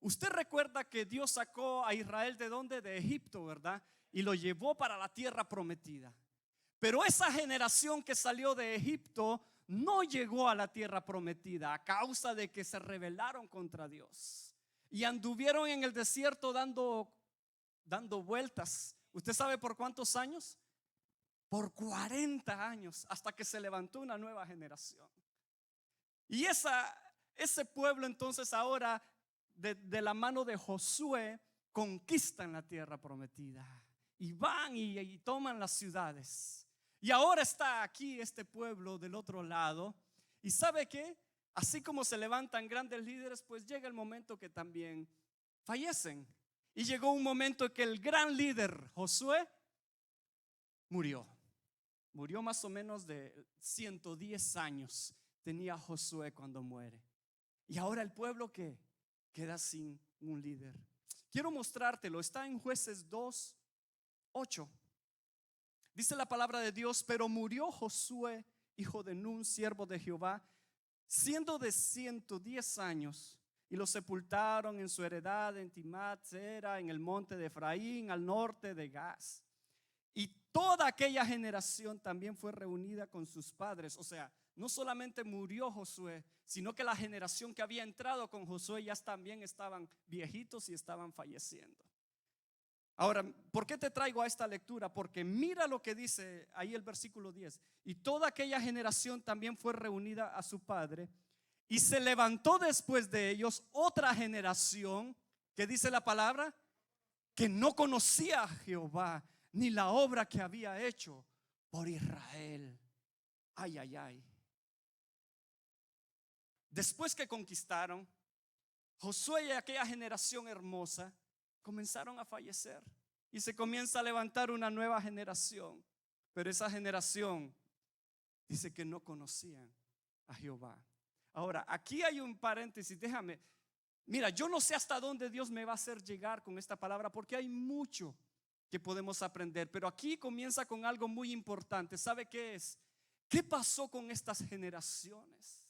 Usted recuerda que Dios sacó a Israel ¿de dónde? De Egipto, ¿verdad? Y lo llevó para la tierra prometida. Pero esa generación que salió de Egipto no llegó a la tierra prometida a causa de que se rebelaron contra Dios y anduvieron en el desierto dando vueltas. ¿Usted sabe por cuántos años? Por 40 años, hasta que se levantó una nueva generación. Y ese pueblo entonces ahora de la mano de Josué conquistan la tierra prometida y van y toman las ciudades. Y ahora está aquí este pueblo del otro lado. ¿Y sabe qué? Así como se levantan grandes líderes, pues llega el momento que también fallecen. Y llegó un momento en que el gran líder Josué murió. Murió más o menos de 110 años tenía Josué cuando muere. Y ahora el pueblo que queda sin un líder. Quiero mostrártelo, está en Jueces 2:8. Dice la palabra de Dios: pero murió Josué, hijo de Nun, siervo de Jehová, siendo de 110 años, y lo sepultaron en su heredad en Timat Sera, en el monte de Efraín, al norte de Gaz. Y toda aquella generación también fue reunida con sus padres. O sea, no solamente murió Josué, sino que la generación que había entrado con Josué ya también estaban viejitos y estaban falleciendo. Ahora, ¿por qué te traigo a esta lectura? Porque mira lo que dice ahí el versículo 10. Y toda aquella generación también fue reunida a su padre, y se levantó después de ellos otra generación, que dice la palabra, que no conocía a Jehová, ni la obra que había hecho por Israel. Ay, ay, ay. Después que conquistaron, Josué y aquella generación hermosa comenzaron a fallecer y se comienza a levantar una nueva generación. Pero esa generación dice que no conocían a Jehová. Ahora, aquí hay un paréntesis, déjame. Mira, yo no sé hasta dónde Dios me va a hacer llegar con esta palabra, porque hay mucho que podemos aprender. Pero aquí comienza con algo muy importante. ¿Sabe qué es? ¿Qué pasó con estas generaciones?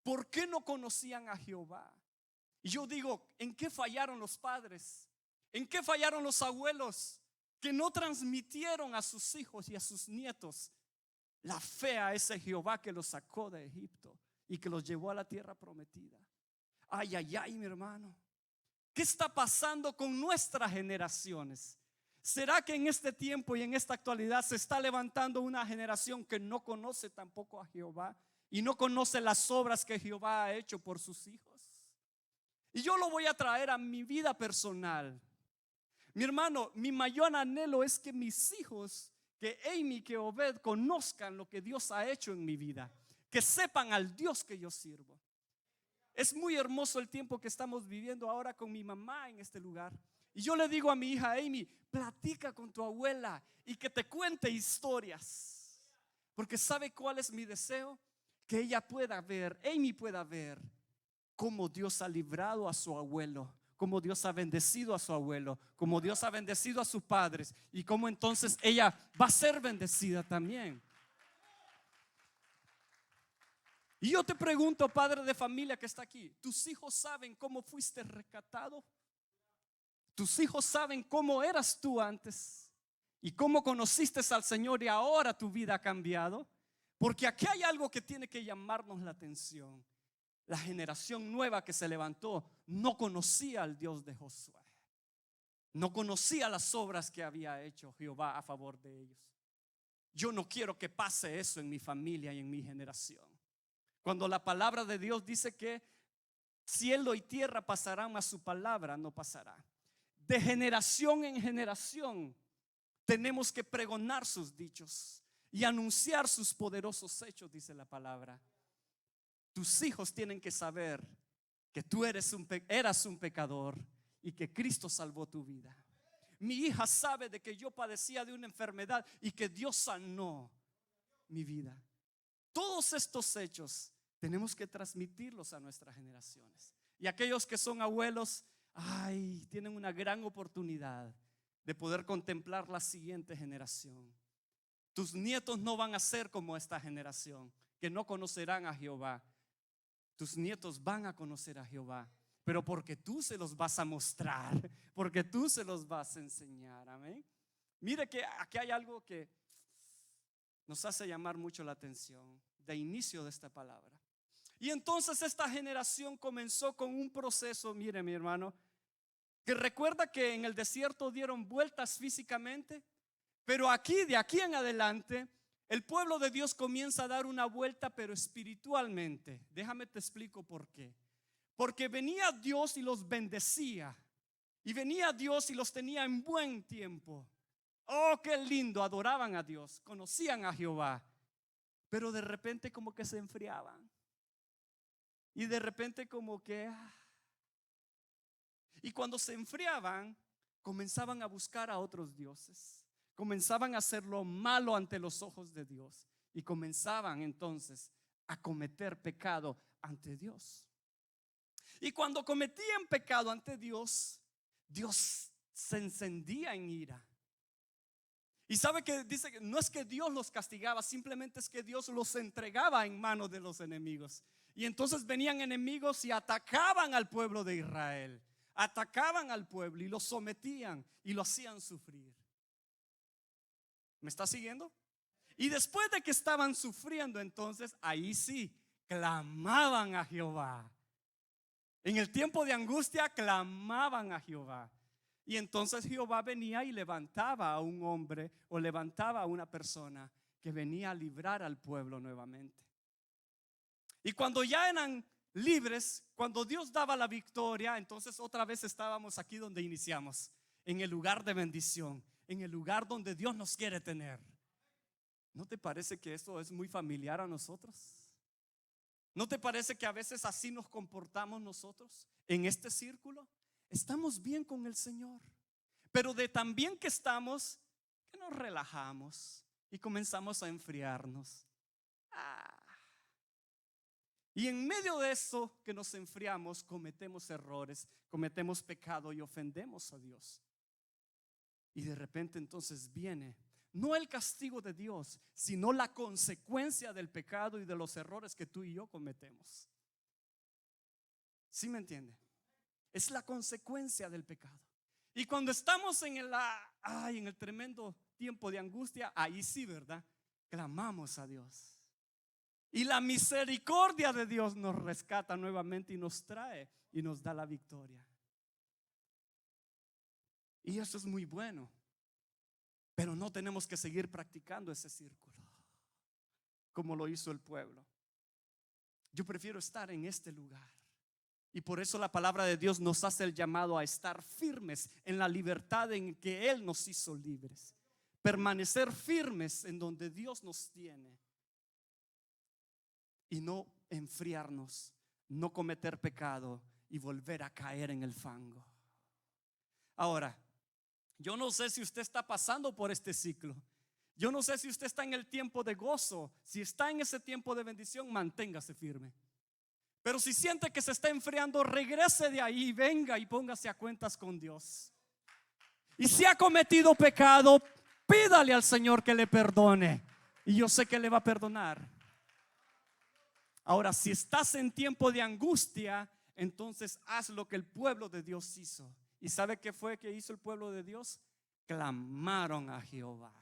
¿Por qué no conocían a Jehová? Y yo digo, ¿en qué fallaron los padres? ¿En qué fallaron los abuelos? Que no transmitieron a sus hijos y a sus nietos la fe a ese Jehová que los sacó de Egipto y que los llevó a la tierra prometida. Ay, ay, ay, mi hermano. ¿Qué está pasando con nuestras generaciones? ¿Será que en este tiempo y en esta actualidad se está levantando una generación que no conoce tampoco a Jehová y no conoce las obras que Jehová ha hecho por sus hijos? Y yo lo voy a traer a mi vida personal. Mi hermano, mi mayor anhelo es que mis hijos, que Amy, que Obed, conozcan lo que Dios ha hecho en mi vida, que sepan al Dios que yo sirvo. Es muy hermoso el tiempo que estamos viviendo ahora con mi mamá en este lugar. Y yo le digo a mi hija Amy, platica con tu abuela y que te cuente historias. Porque ¿sabe cuál es mi deseo? Que ella pueda ver, Amy pueda ver cómo Dios ha librado a su abuelo, cómo Dios ha bendecido a su abuelo, cómo Dios ha bendecido a sus padres, y cómo entonces ella va a ser bendecida también. Y yo te pregunto, padre de familia que está aquí, ¿tus hijos saben cómo fuiste rescatado? ¿Tus hijos saben cómo eras tú antes? ¿Y cómo conociste al Señor y ahora tu vida ha cambiado? Porque aquí hay algo que tiene que llamarnos la atención. La generación nueva que se levantó no conocía al Dios de Josué, no conocía las obras que había hecho Jehová a favor de ellos. Yo no quiero que pase eso en mi familia y en mi generación. Cuando la palabra de Dios dice que cielo y tierra pasarán, mas su palabra no pasará. De generación en generación tenemos que pregonar sus dichos y anunciar sus poderosos hechos, dice la palabra. Tus hijos tienen que saber que tú eras un pecador y que Cristo salvó tu vida. Mi hija sabe de que yo padecía de una enfermedad y que Dios sanó mi vida. Todos estos hechos tenemos que transmitirlos a nuestras generaciones. Y aquellos que son abuelos, ay, tienen una gran oportunidad de poder contemplar la siguiente generación. Tus nietos no van a ser como esta generación, que no conocerán a Jehová. Tus nietos van a conocer a Jehová pero porque tú se los vas a mostrar, porque tú se los vas a enseñar. Amén. Mire que aquí hay algo que nos hace llamar mucho la atención de inicio de esta palabra. Y entonces esta generación comenzó con un proceso, mire mi hermano, que recuerda que en el desierto dieron vueltas físicamente, pero de aquí en adelante, el pueblo de Dios comienza a dar una vuelta, pero espiritualmente. Déjame te explico por qué. Porque venía Dios y los bendecía, y venía Dios y los tenía en buen tiempo. Oh, qué lindo, adoraban a Dios, conocían a Jehová, pero de repente como que se enfriaban. Y de repente como que y cuando se enfriaban, comenzaban a buscar a otros dioses, comenzaban a hacer lo malo ante los ojos de Dios, y comenzaban entonces a cometer pecado ante Dios. Y cuando cometían pecado ante Dios, Dios se encendía en ira. Y sabe que dice que no es que Dios los castigaba, simplemente es que Dios los entregaba en manos de los enemigos. Y entonces venían enemigos y atacaban al pueblo de Israel, atacaban al pueblo y lo sometían y lo hacían sufrir. ¿Me está siguiendo? Y después de que estaban sufriendo, entonces ahí sí clamaban a Jehová. En el tiempo de angustia clamaban a Jehová. Y entonces Jehová venía y levantaba a un hombre o levantaba a una persona que venía a librar al pueblo nuevamente. Y cuando ya eran libres, cuando Dios daba la victoria, entonces otra vez estábamos aquí donde iniciamos, en el lugar de bendición, en el lugar donde Dios nos quiere tener. ¿No te parece que esto es muy familiar a nosotros? ¿No te parece que a veces así nos comportamos nosotros en este círculo? Estamos bien con el Señor, pero de tan bien que estamos, que nos relajamos y comenzamos a enfriarnos. Y en medio de eso que nos enfriamos, cometemos errores, cometemos pecado y ofendemos a Dios. Y de repente entonces viene no el castigo de Dios, sino la consecuencia del pecado y de los errores que tú y yo cometemos. ¿Sí me entiende? Es la consecuencia del pecado. Y cuando estamos en el tremendo tiempo de angustia, ahí sí, ¿verdad? Clamamos a Dios. Y la misericordia de Dios nos rescata nuevamente y nos trae y nos da la victoria. Y eso es muy bueno. Pero no tenemos que seguir practicando ese círculo como lo hizo el pueblo. Yo prefiero estar en este lugar. Y por eso la palabra de Dios nos hace el llamado a estar firmes en la libertad en que Él nos hizo libres. Permanecer firmes en donde Dios nos tiene. Y no enfriarnos, no cometer pecado y volver a caer en el fango. Ahora, yo no sé si usted está pasando por este ciclo. Yo no sé si usted está en el tiempo de gozo. Si está en ese tiempo de bendición, manténgase firme. Pero si siente que se está enfriando, regrese de ahí, venga y póngase a cuentas con Dios. Y si ha cometido pecado, pídale al Señor que le perdone. Y yo sé que le va a perdonar. Ahora, si estás en tiempo de angustia, entonces haz lo que el pueblo de Dios hizo. ¿Y sabe qué fue que hizo el pueblo de Dios? Clamaron a Jehová.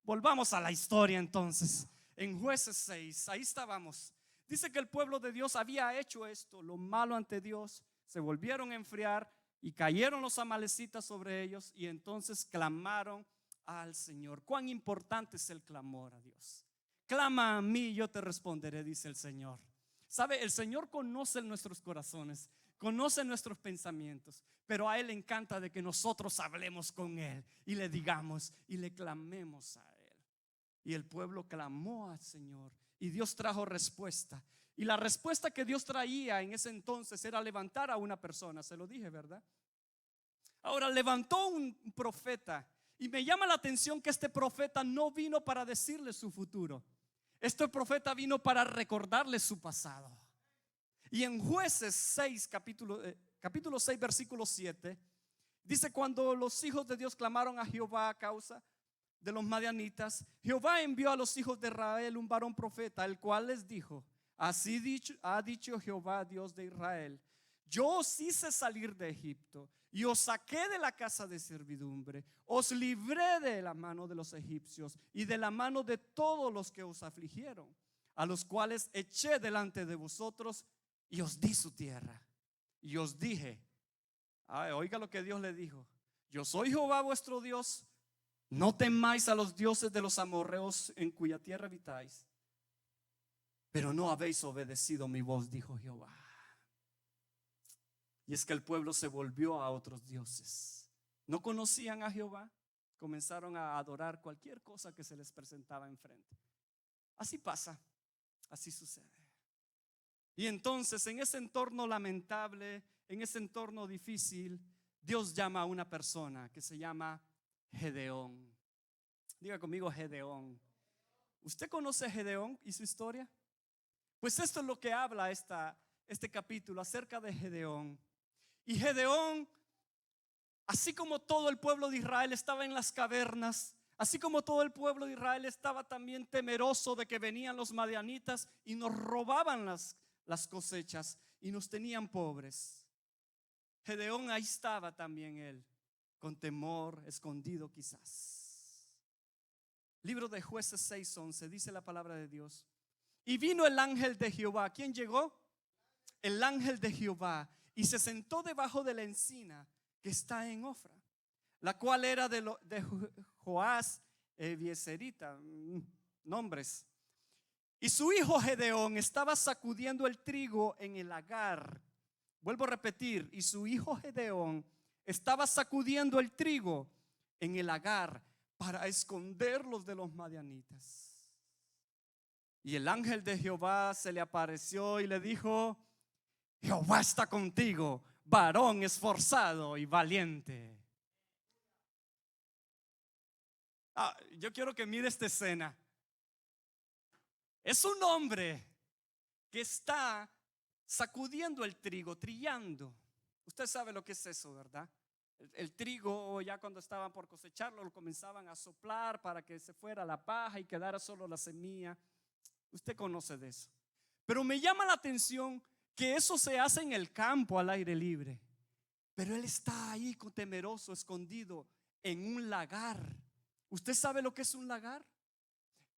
Volvamos a la historia entonces. En Jueces 6, ahí estábamos. Dice que el pueblo de Dios había hecho esto, lo malo ante Dios. Se volvieron a enfriar y cayeron los amalecitas sobre ellos. Y entonces clamaron al Señor. ¿Cuán importante es el clamor a Dios? Clama a mí y yo te responderé, dice el Señor. ¿Sabe? El Señor conoce nuestros corazones, conoce nuestros pensamientos, pero a Él le encanta de que nosotros hablemos con Él y le digamos y le clamemos a Él. Y el pueblo clamó al Señor y Dios trajo respuesta. Y la respuesta que Dios traía en ese entonces era levantar a una persona. Se lo dije, ¿verdad? Ahora levantó un profeta. Y me llama la atención que este profeta no vino para decirle su futuro. Este profeta vino para recordarle su pasado. Y en Jueces 6, capítulo 6, versículo 7, dice: cuando los hijos de Dios clamaron a Jehová a causa de los madianitas, Jehová envió a los hijos de Israel un varón profeta, el cual les dijo: así ha dicho Jehová, Dios de Israel, yo os hice salir de Egipto y os saqué de la casa de servidumbre, os libré de la mano de los egipcios y de la mano de todos los que os afligieron, a los cuales eché delante de vosotros y os di su tierra. Y os dije, oiga lo que Dios le dijo: yo soy Jehová vuestro Dios, no temáis a los dioses de los amorreos en cuya tierra habitáis. Pero no habéis obedecido mi voz, dijo Jehová. Y es que el pueblo se volvió a otros dioses. No conocían a Jehová, comenzaron a adorar cualquier cosa que se les presentaba enfrente. Así pasa, así sucede. Y entonces, en ese entorno lamentable, en ese entorno difícil, Dios llama a una persona que se llama Gedeón. Diga conmigo, Gedeón. ¿Usted conoce a Gedeón y su historia? Pues esto es lo que habla este capítulo acerca de Gedeón. Y Gedeón, así como todo el pueblo de Israel estaba en las cavernas, así como todo el pueblo de Israel estaba también temeroso de que venían los madianitas y nos robaban las cosechas y nos tenían pobres, Gedeón ahí estaba también él, con temor, escondido quizás. Libro de Jueces 6:11 dice la palabra de Dios: y vino el ángel de Jehová. ¿Quién llegó? El ángel de Jehová, y se sentó debajo de la encina que está en Ofra, la cual era de Joás Bieserita, nombres. Y su hijo Gedeón estaba sacudiendo el trigo en el lagar. Vuelvo a repetir, y su hijo Gedeón estaba sacudiendo el trigo en el lagar para esconderlos de los madianitas. Y el ángel de Jehová se le apareció y le dijo: Jehová está contigo, varón esforzado y valiente. Yo quiero que mire esta escena. Es un hombre que está sacudiendo el trigo, trillando. Usted sabe lo que es eso, ¿verdad? El trigo, ya cuando estaban por cosecharlo, lo comenzaban a soplar para que se fuera la paja y quedara solo la semilla. Usted conoce de eso. Pero me llama la atención que eso se hace en el campo, al aire libre. Pero él está ahí temeroso, escondido en un lagar. ¿Usted sabe lo que es un lagar?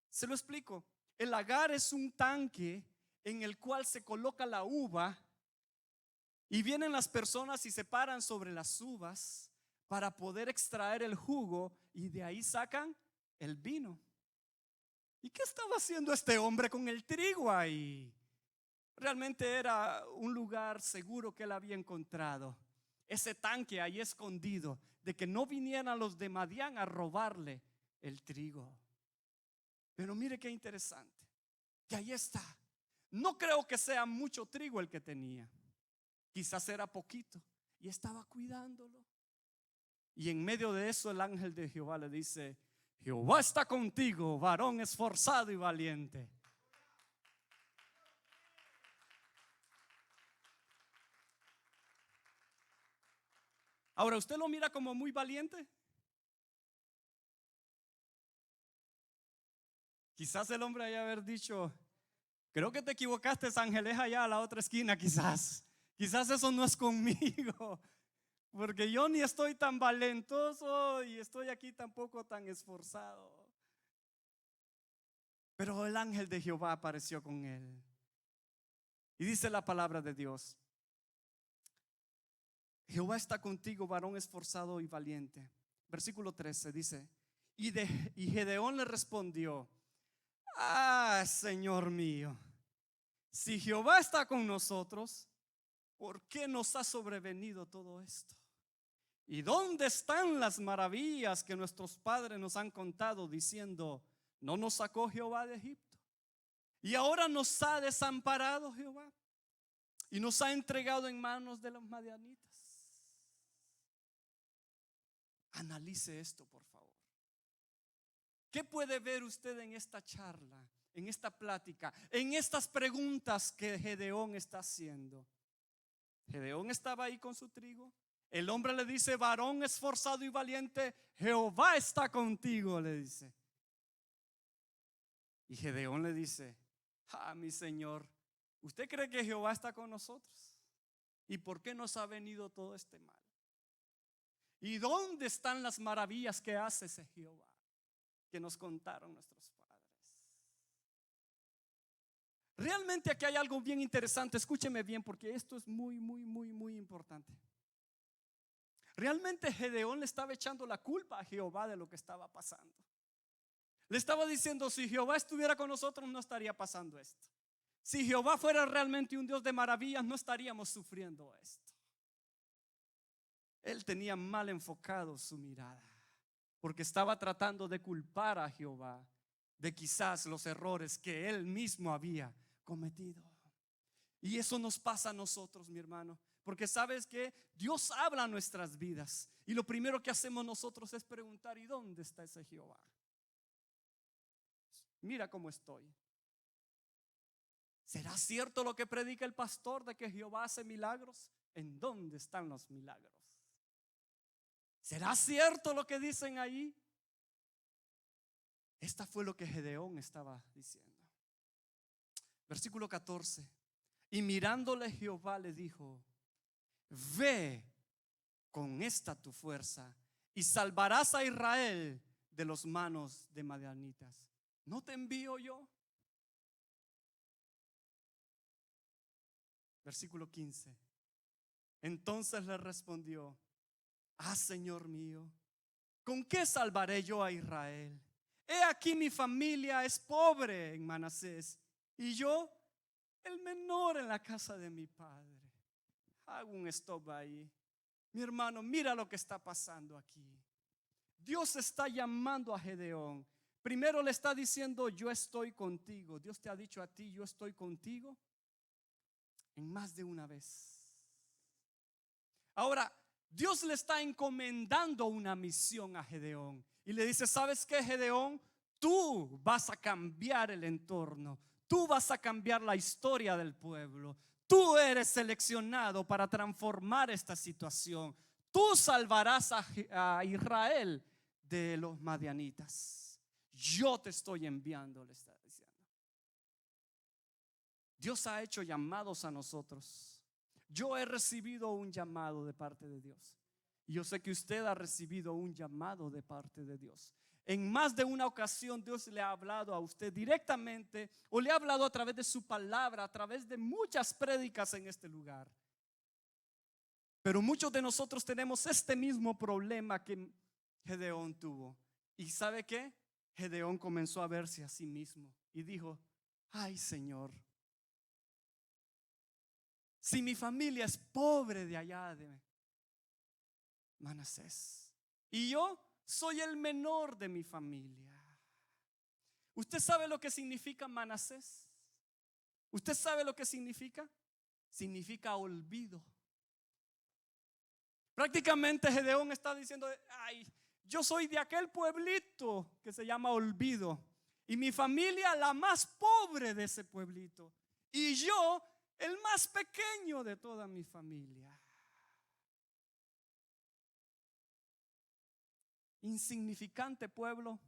Se lo explico. El lagar es un tanque en el cual se coloca la uva y vienen las personas y se paran sobre las uvas para poder extraer el jugo, y de ahí sacan el vino. ¿Y qué estaba haciendo este hombre con el trigo ahí? Realmente era un lugar seguro que él había encontrado, ese tanque ahí escondido, de que no vinieran los de Madián a robarle el trigo. Pero mire qué interesante, que ahí está. No creo que sea mucho trigo el que tenía, quizás era poquito, y estaba cuidándolo. Y en medio de eso el ángel de Jehová le dice: Jehová está contigo, varón esforzado y valiente. Ahora, ¿usted lo mira como muy valiente? Quizás el hombre haya haber dicho: creo que te equivocaste, ángel, es allá a la otra esquina. Quizás eso no es conmigo, porque yo ni estoy tan valentoso y estoy aquí tampoco tan esforzado. Pero el ángel de Jehová apareció con él. Y dice la palabra de Dios: Jehová está contigo, varón esforzado y valiente. Versículo 13 dice: y Gedeón le respondió: Señor mío, si Jehová está con nosotros, ¿por qué nos ha sobrevenido todo esto? ¿Y dónde están las maravillas que nuestros padres nos han contado, diciendo: no nos sacó Jehová de Egipto? Y ahora nos ha desamparado Jehová y nos ha entregado en manos de los madianitas. Analice esto, por favor. ¿Qué puede ver usted en esta charla, en esta plática, en estas preguntas que Gedeón está haciendo? Gedeón estaba ahí con su trigo. El hombre le dice: varón esforzado y valiente, Jehová está contigo, le dice. Y Gedeón le dice: mi señor, ¿usted cree que Jehová está con nosotros? ¿Y por qué nos ha venido todo este mal? ¿Y dónde están las maravillas que hace ese Jehová que nos contaron nuestros padres? Realmente aquí hay algo bien interesante. Escúcheme bien, porque esto es muy importante. Realmente Gedeón le estaba echando la culpa a Jehová de lo que estaba pasando. Le estaba diciendo: si Jehová estuviera con nosotros, no estaría pasando esto. Si Jehová fuera realmente un Dios de maravillas, no estaríamos sufriendo esto. Él tenía mal enfocado su mirada, porque estaba tratando de culpar a Jehová de quizás los errores que él mismo había cometido. Y eso nos pasa a nosotros, mi hermano, porque sabes que Dios habla a nuestras vidas, y lo primero que hacemos nosotros es preguntar: ¿y dónde está ese Jehová? Mira cómo estoy. ¿Será cierto lo que predica el pastor de que Jehová hace milagros? ¿En dónde están los milagros? ¿Será cierto lo que dicen ahí? Esta fue lo que Gedeón estaba diciendo. Versículo 14. Y mirándole Jehová le dijo: ve con esta tu fuerza y salvarás a Israel de los manos de madianitas. ¿No te envío yo? Versículo 15. Entonces le respondió: Señor mío, ¿con qué salvaré yo a Israel? He aquí mi familia es pobre en Manasés, y yo el menor en la casa de mi padre. Hago un stop ahí. Mi hermano, mira lo que está pasando aquí. Dios está llamando a Gedeón. Primero le está diciendo: yo estoy contigo. Dios te ha dicho a ti: yo estoy contigo, en más de una vez. Ahora, Dios le está encomendando una misión a Gedeón y le dice: ¿sabes qué, Gedeón? Tú vas a cambiar el entorno. Tú vas a cambiar la historia del pueblo. Tú eres seleccionado para transformar esta situación. Tú salvarás a Israel de los madianitas. Yo te estoy enviando, le está diciendo. Dios ha hecho llamados a nosotros. Yo he recibido un llamado de parte de Dios, y yo sé que usted ha recibido un llamado de parte de Dios. En más de una ocasión Dios le ha hablado a usted directamente, o le ha hablado a través de su palabra, a través de muchas prédicas en este lugar. Pero muchos de nosotros tenemos este mismo problema que Gedeón tuvo. ¿Y sabe qué? Gedeón comenzó a verse a sí mismo y dijo: ay, Señor, si mi familia es pobre de allá de Manasés, y yo soy el menor de mi familia. ¿Usted sabe lo que significa Manasés? ¿Usted sabe lo que significa? Significa olvido. Prácticamente Gedeón está diciendo: ay, yo soy de aquel pueblito que se llama Olvido, y mi familia la más pobre de ese pueblito, y yo el más pequeño de toda mi familia. Insignificante pueblo,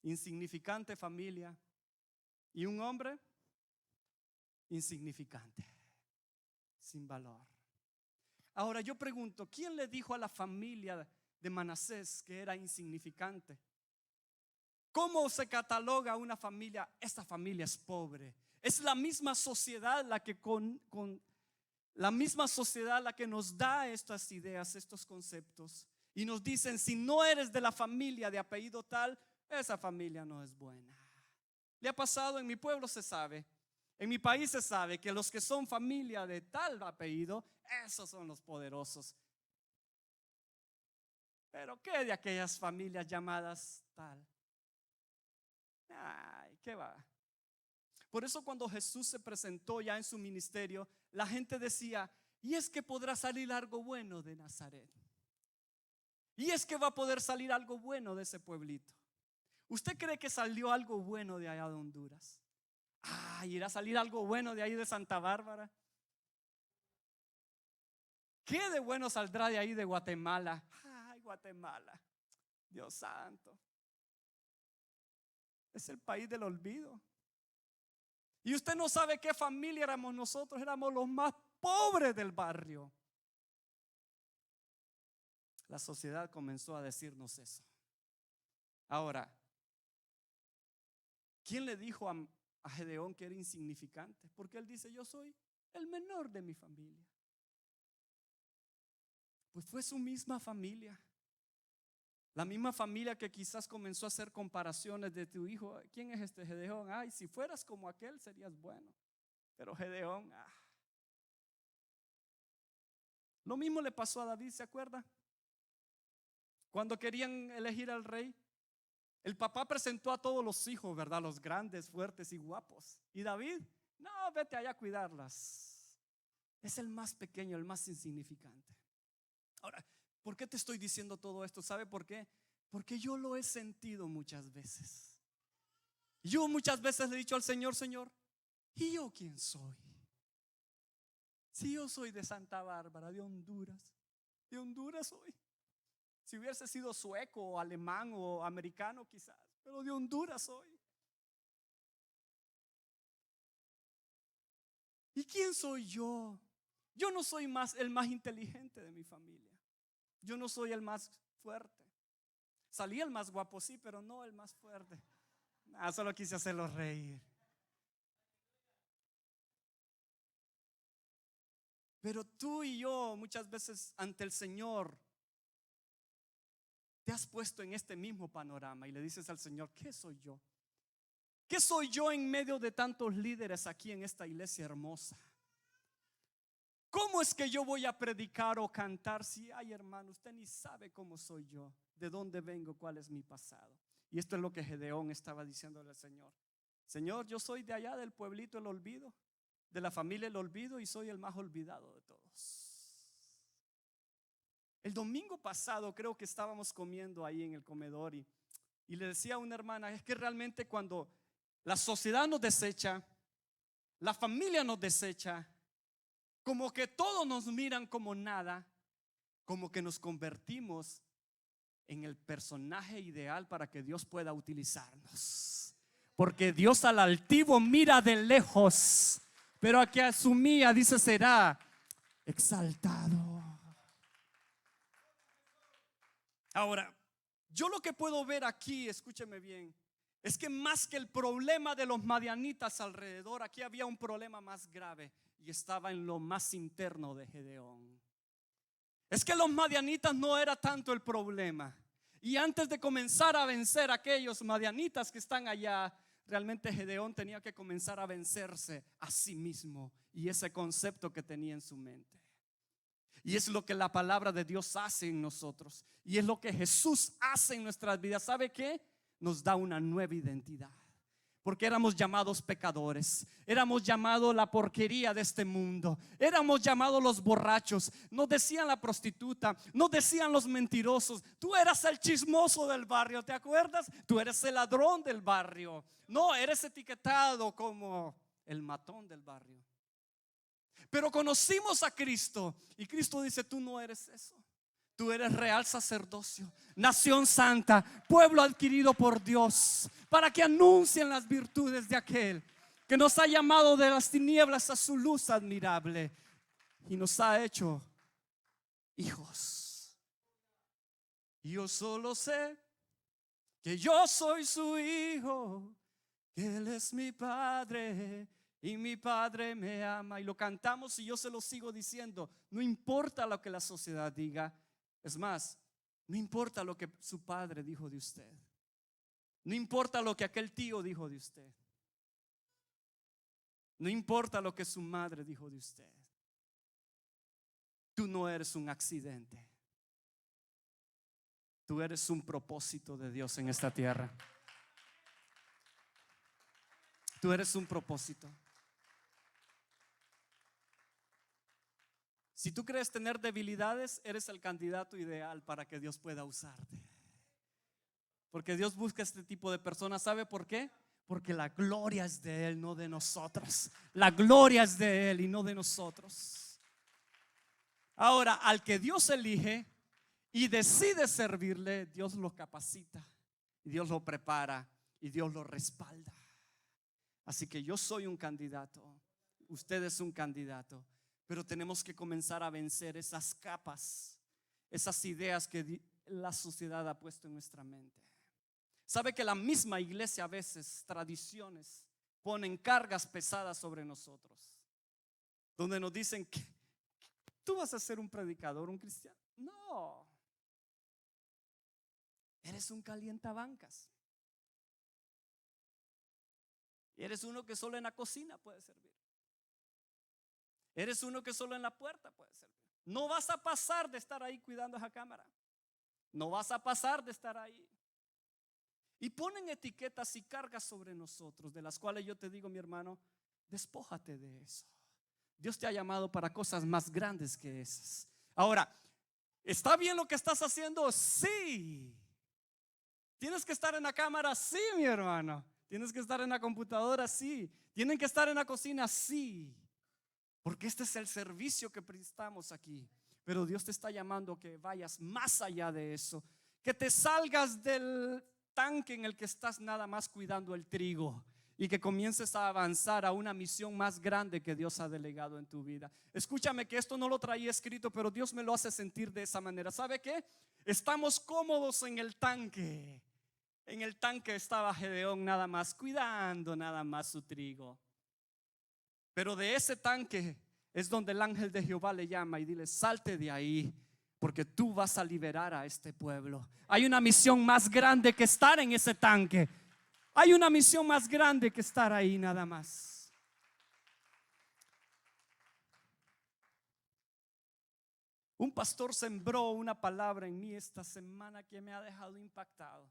insignificante familia, y un hombre insignificante, sin valor. Ahora yo pregunto: ¿quién le dijo a la familia de Manasés que era insignificante? ¿Cómo se cataloga una familia? Esta familia es pobre. Es la misma sociedad la que la misma sociedad la que nos da estas ideas, estos conceptos, y nos dicen: si no eres de la familia de apellido tal, esa familia no es buena. ¿Le ha pasado? En mi pueblo se sabe, en mi país se sabe que los que son familia de tal apellido, esos son los poderosos. Pero ¿qué de aquellas familias llamadas tal? Ay, ¿qué va? Por eso cuando Jesús se presentó ya en su ministerio, la gente decía: y es que podrá salir algo bueno de Nazaret, y es que va a poder salir algo bueno de ese pueblito. ¿Usted cree que salió algo bueno de allá de Honduras? ¿Irá a salir algo bueno de ahí de Santa Bárbara? ¿Qué de bueno saldrá de ahí de Guatemala? Ay, Guatemala, Dios santo, es el país del olvido. Y usted no sabe qué familia éramos nosotros. Éramos los más pobre del barrio. La sociedad comenzó a decirnos eso. Ahora, ¿quién le dijo a Gedeón que era insignificante? Porque él dice: yo soy el menor de mi familia. Pues fue su misma familia, la misma familia que quizás comenzó a hacer comparaciones de tu hijo. ¿Quién es este Gedeón? Ay, si fueras como aquel serías bueno. Pero Gedeón, Lo mismo le pasó a David, ¿se acuerda? Cuando querían elegir al rey, el papá presentó a todos los hijos, ¿verdad? Los grandes, fuertes y guapos. Y David, no, vete allá a cuidarlas. Es el más pequeño, el más insignificante. Ahora, ¿por qué te estoy diciendo todo esto? ¿Sabe por qué? Porque yo lo he sentido muchas veces. Yo muchas veces le he dicho al Señor: Señor, ¿y yo quién soy? Si yo soy de Santa Bárbara, de Honduras soy. Si hubiese sido sueco o alemán o americano quizás, pero de Honduras soy. ¿Y quién soy yo? Yo no soy el más inteligente de mi familia. Yo no soy el más fuerte. Salí el más guapo, sí, pero no el más fuerte. Solo quise hacerlo reír. Pero tú y yo muchas veces ante el Señor te has puesto en este mismo panorama y le dices al Señor: ¿qué soy yo? ¿Qué soy yo en medio de tantos líderes aquí en esta iglesia hermosa? ¿Cómo es que yo voy a predicar o cantar si, ay hermano, usted ni sabe cómo soy yo, de dónde vengo, cuál es mi pasado? Y esto es lo que Gedeón estaba diciéndole al Señor: Señor, yo soy de allá del pueblito El Olvido, de la familia El Olvido, y soy el más olvidado de todos. El domingo pasado creo que estábamos comiendo ahí en el comedor y le decía a una hermana: es que realmente cuando la sociedad nos desecha, la familia nos desecha, como que todos nos miran como nada, como que nos convertimos en el personaje ideal para que Dios pueda utilizarnos. Porque Dios al altivo mira de lejos, pero a que asumía, dice, será exaltado. Ahora, yo lo que puedo ver aquí, escúcheme bien, es que más que el problema de los madianitas alrededor, aquí había un problema más grave y estaba en lo más interno de Gedeón. Es que los madianitas no era tanto el problema. Y antes de comenzar a vencer a aquellos madianitas que están allá, realmente Gedeón tenía que comenzar a vencerse a sí mismo y ese concepto que tenía en su mente. Y es lo que la palabra de Dios hace en nosotros. Y es lo que Jesús hace en nuestras vidas. ¿Sabe qué? Nos da una nueva identidad. Porque éramos llamados pecadores, éramos llamados la porquería de este mundo, éramos llamados los borrachos, nos decían la prostituta, nos decían los mentirosos. Tú eras el chismoso del barrio, ¿te acuerdas? Tú eres el ladrón del barrio. No, eres etiquetado como el matón del barrio. Pero conocimos a Cristo y Cristo dice: tú no eres eso. Tú eres real sacerdocio, nación santa, pueblo adquirido por Dios, para que anuncien las virtudes de aquel que nos ha llamado de las tinieblas a su luz admirable y nos ha hecho hijos. Y yo solo sé que yo soy su hijo, que Él es mi Padre y mi Padre me ama. Y lo cantamos y yo se lo sigo diciendo: no importa lo que la sociedad diga. Es más, no importa lo que su padre dijo de usted, no importa lo que aquel tío dijo de usted, no importa lo que su madre dijo de usted. Tú no eres un accidente. Tú eres un propósito de Dios en esta tierra. Tú eres un propósito. Si tú crees tener debilidades, eres el candidato ideal para que Dios pueda usarte. Porque Dios busca este tipo de personas. ¿Sabe por qué? Porque la gloria es de Él, no de nosotros. La gloria es de Él y no de nosotros. Ahora, al que Dios elige y decide servirle, Dios lo capacita, y Dios lo prepara y Dios lo respalda. Así que yo soy un candidato, usted es un candidato, Pero tenemos que comenzar a vencer esas capas, esas ideas que la sociedad ha puesto en nuestra mente. Sabe que la misma iglesia a veces, tradiciones, ponen cargas pesadas sobre nosotros, donde nos dicen que tú vas a ser un predicador, un cristiano. No, eres un calientabancas. Eres uno que solo en la cocina puede servir. Eres uno que solo en la puerta puede servir. No vas a pasar de estar ahí cuidando esa cámara. No vas a pasar de estar ahí. Y ponen etiquetas y cargas sobre nosotros, de las cuales yo te digo, mi hermano, despójate de eso. Dios te ha llamado para cosas más grandes que esas. Ahora, ¿está bien lo que estás haciendo? Sí. ¿Tienes que estar en la cámara? Sí, mi hermano. ¿Tienes que estar en la computadora? Sí. ¿Tienen que estar en la cocina? Sí. Porque este es el servicio que prestamos aquí. Pero Dios te está llamando a que vayas más allá de eso, que te salgas del tanque en el que estás nada más cuidando el trigo y que comiences a avanzar a una misión más grande que Dios ha delegado en tu vida. Escúchame que esto no lo traía escrito, pero Dios me lo hace sentir de esa manera. ¿Sabe qué? Estamos cómodos en el tanque. En el tanque estaba Gedeón nada más cuidando nada más su trigo. Pero de ese tanque es donde el ángel de Jehová le llama y dile: salte de ahí, porque tú vas a liberar a este pueblo. Hay una misión más grande que estar en ese tanque. Hay una misión más grande que estar ahí nada más. Un pastor sembró una palabra en mí esta semana que me ha dejado impactado.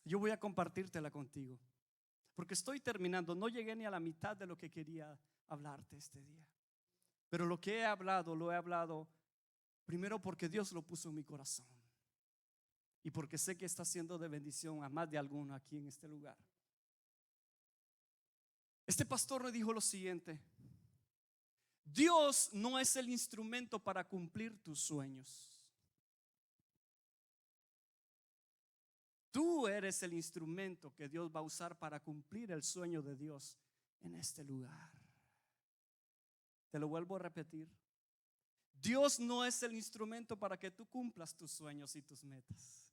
Yo voy a compartírtela contigo, porque estoy terminando. No llegué ni a la mitad de lo que quería hablarte este día. Pero lo que he hablado, lo he hablado primero porque Dios lo puso en mi corazón y porque sé que está siendo de bendición a más de alguno aquí en este lugar. Este pastor me dijo lo siguiente: Dios no es el instrumento para cumplir tus sueños. Tú eres el instrumento que Dios va a usar para cumplir el sueño de Dios en este lugar. Te lo vuelvo a repetir. Dios no es el instrumento para que tú cumplas tus sueños y tus metas.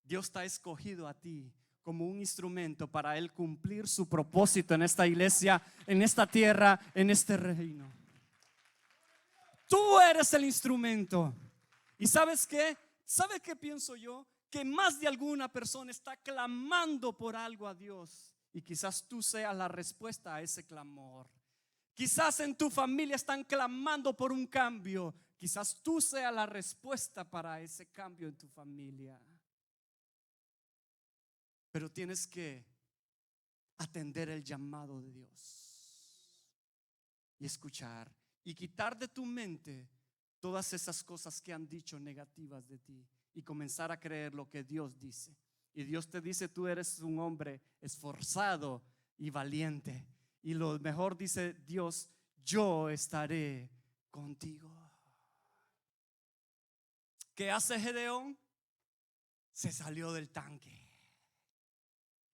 Dios te ha escogido a ti como un instrumento para Él cumplir su propósito en esta iglesia, en esta tierra, en este reino. Tú eres el instrumento. ¿Y sabes qué? ¿Sabes qué pienso yo? Que más de alguna persona está clamando por algo a Dios, y quizás tú seas la respuesta a ese clamor. Quizás en tu familia están clamando por un cambio. Quizás tú seas la respuesta para ese cambio en tu familia. Pero tienes que atender el llamado de Dios y escuchar y quitar de tu mente todas esas cosas que han dicho negativas de ti y comenzar a creer lo que Dios dice. Y Dios te dice: tú eres un hombre esforzado y valiente. Y lo mejor, dice Dios: yo estaré contigo. ¿Qué hace Gedeón? Se salió del tanque.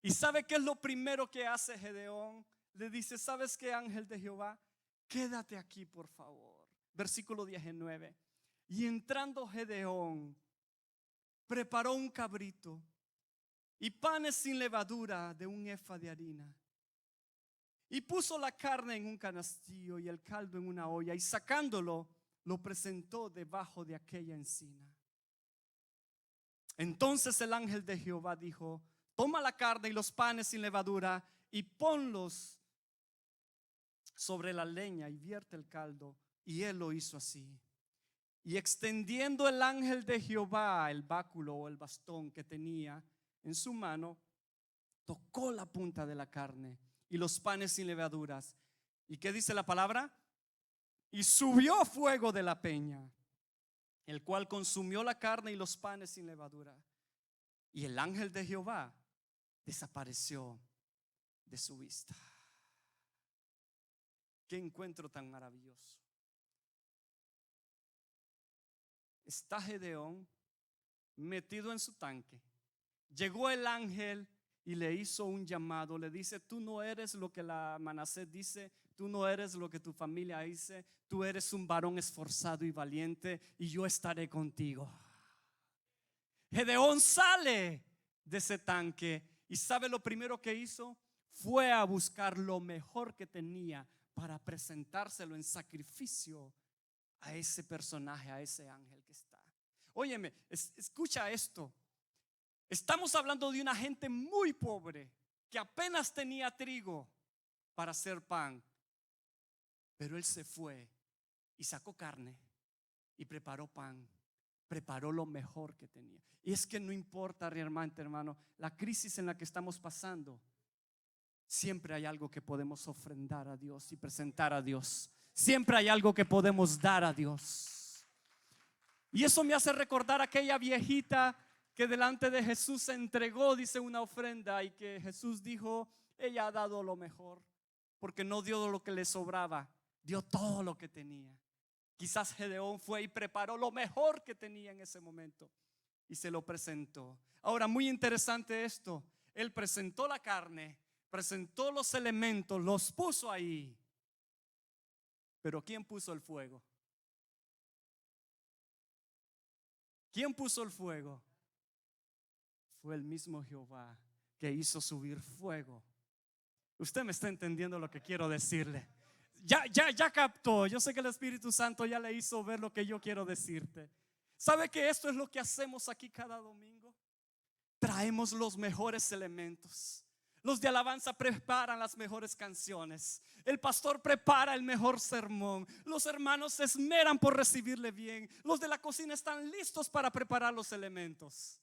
¿Y sabe qué es lo primero que hace Gedeón? Le dice: ¿sabes qué, ángel de Jehová? Quédate aquí, por favor. Versículo 19. Y entrando Gedeón, preparó un cabrito y panes sin levadura de un efa de harina, y puso la carne en un canastillo y el caldo en una olla, y sacándolo, lo presentó debajo de aquella encina. Entonces el ángel de Jehová dijo: toma la carne y los panes sin levadura y ponlos sobre la leña y vierte el caldo. Y él lo hizo así. Y extendiendo el ángel de Jehová el báculo o el bastón que tenía en su mano, tocó la punta de la carne y los panes sin levaduras. ¿Y qué dice la palabra? Y subió fuego de la peña, el cual consumió la carne y los panes sin levadura. Y el ángel de Jehová desapareció de su vista. Qué encuentro tan maravilloso. Está Gedeón metido en su tanque. Llegó el ángel y le hizo un llamado. Le dice: tú no eres lo que la Manasés dice, tú no eres lo que tu familia dice, tú eres un varón esforzado y valiente y yo estaré contigo. Gedeón sale de ese tanque y ¿sabe lo primero que hizo? Fue a buscar lo mejor que tenía para presentárselo en sacrificio a ese personaje, a ese ángel que está. Óyeme, escucha esto. Estamos hablando de una gente muy pobre que apenas tenía trigo para hacer pan, pero él se fue y sacó carne y preparó pan, preparó lo mejor que tenía. Y es que no importa, hermano, la crisis en la que estamos pasando, siempre hay algo que podemos ofrendar a Dios y presentar a Dios. Siempre hay algo que podemos dar a Dios. Y eso me hace recordar a aquella viejita que delante de Jesús se entregó, dice, una ofrenda, y que Jesús dijo: ella ha dado lo mejor, porque no dio lo que le sobraba, dio todo lo que tenía. Quizás Gedeón fue y preparó lo mejor que tenía en ese momento y se lo presentó. Ahora, muy interesante esto. Él presentó la carne, presentó los elementos, los puso ahí. Pero ¿quién puso el fuego? ¿Quién puso el fuego? Fue el mismo Jehová que hizo subir fuego. Usted me está entendiendo lo que quiero decirle. Ya captó. Yo sé que el Espíritu Santo ya le hizo ver lo que yo quiero decirte. ¿Sabe que esto es lo que hacemos aquí cada domingo? Traemos los mejores elementos. Los de alabanza preparan las mejores canciones. El pastor prepara el mejor sermón. Los hermanos se esmeran por recibirle bien. Los de la cocina están listos para preparar los elementos.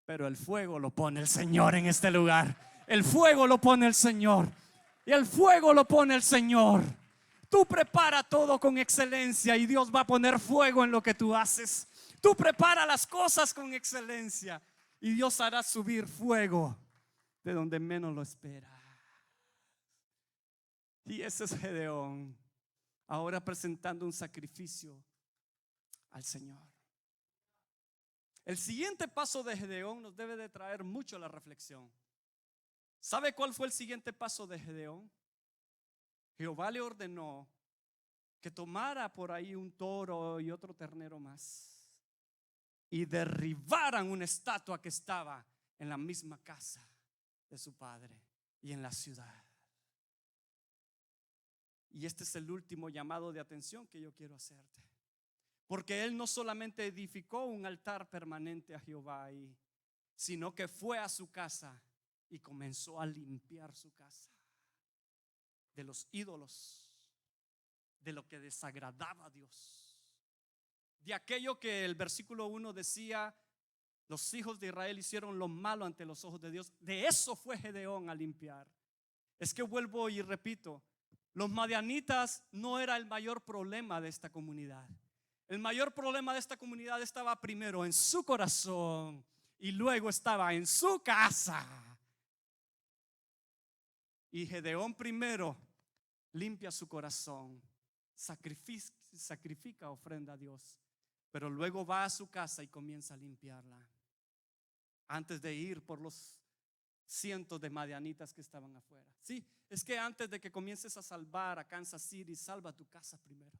Pero el fuego lo pone el Señor en este lugar. El fuego lo pone el Señor. Y el fuego lo pone el Señor. Tú prepara todo con excelencia y Dios va a poner fuego en lo que tú haces. Tú prepara las cosas con excelencia y Dios hará subir fuego de donde menos lo espera. Y ese es Gedeón, ahora presentando un sacrificio al Señor. El siguiente paso de Gedeón nos debe de traer mucho a la reflexión. ¿Sabe cuál fue el siguiente paso de Gedeón? Jehová le ordenó que tomara por ahí un toro y otro ternero más y derribaran una estatua que estaba en la misma casa de su padre y en la ciudad. Y este es el último llamado de atención que yo quiero hacerte, porque él no solamente edificó un altar permanente a Jehová ahí, sino que fue a su casa y comenzó a limpiar su casa de los ídolos, de lo que desagradaba a Dios, de aquello que el versículo 1 decía: los hijos de Israel hicieron lo malo ante los ojos de Dios. De eso fue Gedeón a limpiar. Es que vuelvo y repito, los madianitas no era el mayor problema de esta comunidad. El mayor problema de esta comunidad estaba primero en su corazón y luego estaba en su casa. Y Gedeón primero limpia su corazón, sacrifica ofrenda a Dios, pero luego va a su casa y comienza a limpiarla antes de ir por los cientos de madianitas que estaban afuera. Sí, es que antes de que comiences a salvar a Kansas City, salva tu casa primero.